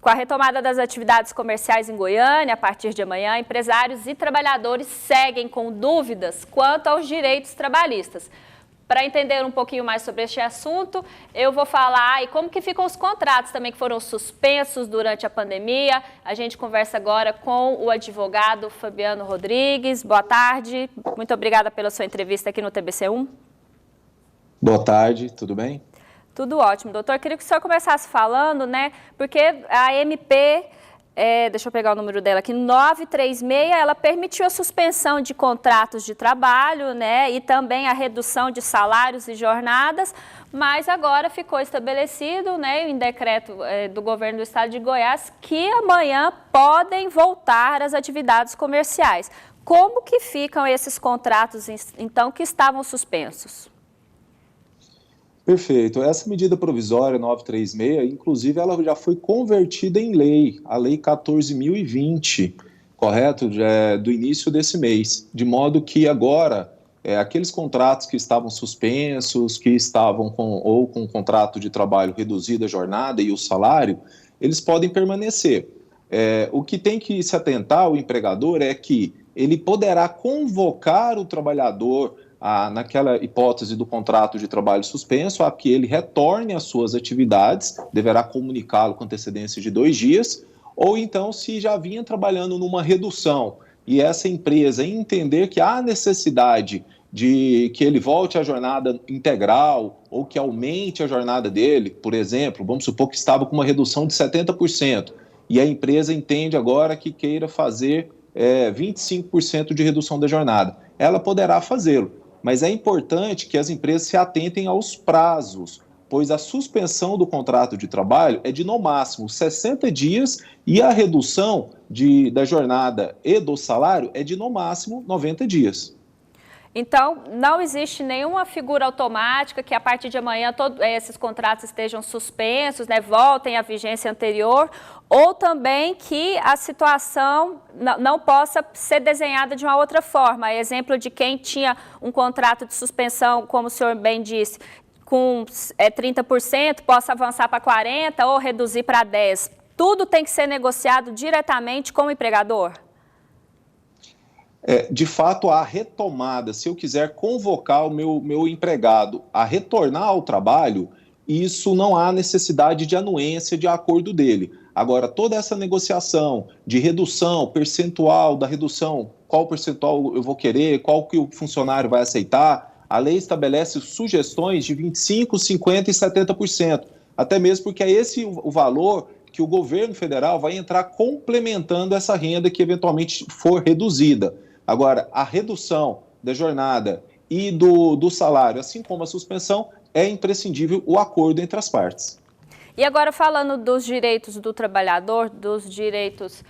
Com a retomada das atividades comerciais em Goiânia, a partir de amanhã, empresários e trabalhadores seguem com dúvidas quanto aos direitos trabalhistas. Para entender um pouquinho mais sobre este assunto, eu vou falar e como que ficam os contratos também que foram suspensos durante a pandemia. A gente conversa agora com o advogado Fabiano Rodrigues. Boa tarde, muito obrigada pela sua entrevista aqui no TBC1. Boa tarde, tudo bem? Tudo ótimo, doutor. Queria que o senhor começasse falando, né, porque a MP, deixa eu pegar o número dela aqui, 936, ela permitiu a suspensão de contratos de trabalho, né, e também a redução de salários e jornadas, mas agora ficou estabelecido, né, em decreto do governo do estado de Goiás, que amanhã podem voltar às atividades comerciais. Como que ficam esses contratos, então, que estavam suspensos? Perfeito. Essa medida provisória 936, inclusive, ela já foi convertida em lei, a Lei 14.020, correto? Do início desse mês. De modo que agora, aqueles contratos que estavam suspensos, que estavam com contrato de trabalho reduzido a jornada e o salário, eles podem permanecer. O que tem que se atentar o empregador é que ele poderá convocar o trabalhador naquela hipótese do contrato de trabalho suspenso, a que ele retorne às suas atividades, deverá comunicá-lo com antecedência de 2 dias, ou então, se já vinha trabalhando numa redução e essa empresa entender que há necessidade de que ele volte à jornada integral ou que aumente a jornada dele, por exemplo, vamos supor que estava com uma redução de 70%, e a empresa entende agora que queira fazer 25% de redução da jornada, ela poderá fazê-lo. Mas é importante que as empresas se atentem aos prazos, pois a suspensão do contrato de trabalho é de, no máximo, 60 dias e a redução da jornada e do salário é de, no máximo, 90 dias. Então, não existe nenhuma figura automática que a partir de amanhã todos esses contratos estejam suspensos, né, voltem à vigência anterior, ou também que a situação não possa ser desenhada de uma outra forma. Exemplo de quem tinha um contrato de suspensão, como o senhor bem disse, com 30%, possa avançar para 40% ou reduzir para 10%. Tudo tem que ser negociado diretamente com o empregador? De fato, a retomada, se eu quiser convocar o meu empregado a retornar ao trabalho, isso não há necessidade de anuência de acordo dele. Agora, toda essa negociação de redução, percentual da redução, qual percentual eu vou querer, qual que o funcionário vai aceitar, a lei estabelece sugestões de 25%, 50% e 70%, até mesmo porque é esse o valor que o governo federal vai entrar complementando essa renda que eventualmente for reduzida. Agora, a redução da jornada e do salário, assim como a suspensão, é imprescindível o acordo entre as partes. E agora, falando dos direitos do trabalhador, dos direitos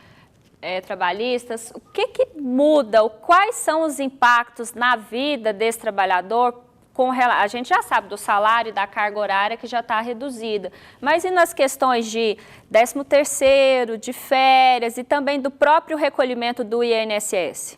trabalhistas, o que muda? Quais são os impactos na vida desse trabalhador? A gente já sabe do salário e da carga horária que já está reduzida, mas e nas questões de 13º, de férias e também do próprio recolhimento do INSS?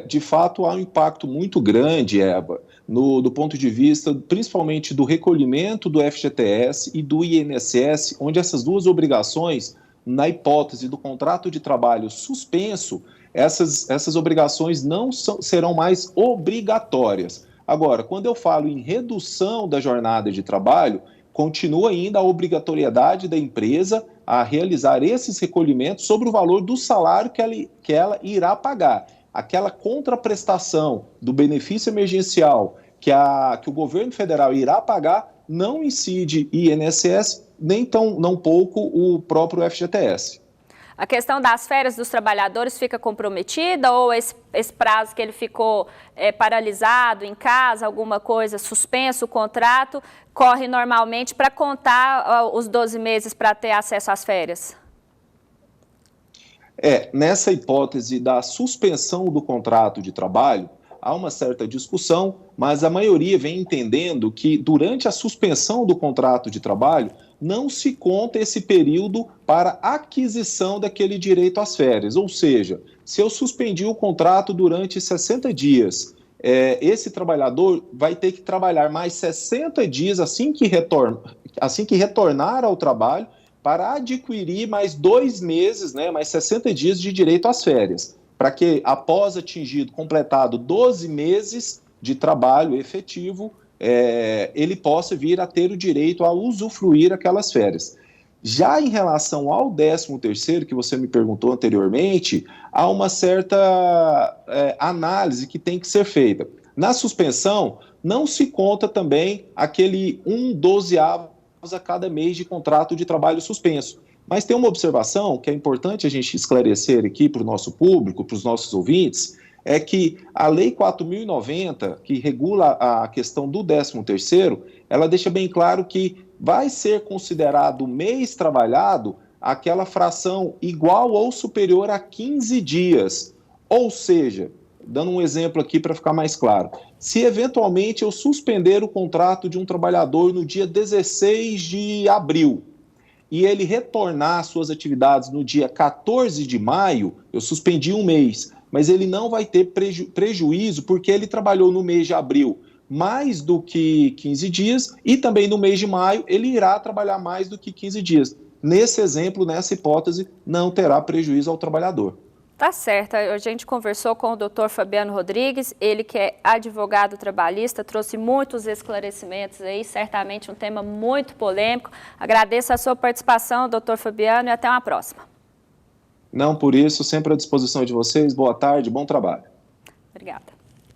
De fato, há um impacto muito grande, Eva, do ponto de vista, principalmente do recolhimento do FGTS e do INSS, onde essas duas obrigações, na hipótese do contrato de trabalho suspenso, essas obrigações não serão mais obrigatórias. Agora, quando eu falo em redução da jornada de trabalho, continua ainda a obrigatoriedade da empresa a realizar esses recolhimentos sobre o valor do salário que ela irá pagar. Aquela contraprestação do benefício emergencial que o governo federal irá pagar não incide INSS, nem tão pouco o próprio FGTS. A questão das férias dos trabalhadores fica comprometida ou esse prazo que ele ficou paralisado em casa, alguma coisa, suspenso o contrato, corre normalmente para contar os 12 meses para ter acesso às férias? Nessa hipótese da suspensão do contrato de trabalho, há uma certa discussão, mas a maioria vem entendendo que durante a suspensão do contrato de trabalho, não se conta esse período para aquisição daquele direito às férias. Ou seja, se eu suspendi o contrato durante 60 dias, esse trabalhador vai ter que trabalhar mais 60 dias assim que retornar ao trabalho para adquirir mais 2 meses, né, mais 60 dias de direito às férias, para que, após atingido, completado 12 meses de trabalho efetivo, ele possa vir a ter o direito a usufruir aquelas férias. Já em relação ao 13º, que você me perguntou anteriormente, há uma certa análise que tem que ser feita. Na suspensão, não se conta também aquele 1/12 a cada mês de contrato de trabalho suspenso. Mas tem uma observação que é importante a gente esclarecer aqui para o nosso público, para os nossos ouvintes, é que a Lei 4.090, que regula a questão do 13º, ela deixa bem claro que vai ser considerado mês trabalhado aquela fração igual ou superior a 15 dias. Ou seja, dando um exemplo aqui para ficar mais claro, se eventualmente eu suspender o contrato de um trabalhador no dia 16 de abril e ele retornar às suas atividades no dia 14 de maio, eu suspendi um mês, mas ele não vai ter prejuízo porque ele trabalhou no mês de abril mais do que 15 dias e também no mês de maio ele irá trabalhar mais do que 15 dias. Nesse exemplo, nessa hipótese, não terá prejuízo ao trabalhador. Tá certo, a gente conversou com o Dr. Fabiano Rodrigues, ele que é advogado trabalhista, trouxe muitos esclarecimentos aí, certamente um tema muito polêmico. Agradeço a sua participação, Dr. Fabiano, e até uma próxima. Não por isso, sempre à disposição de vocês. Boa tarde, bom trabalho. Obrigada.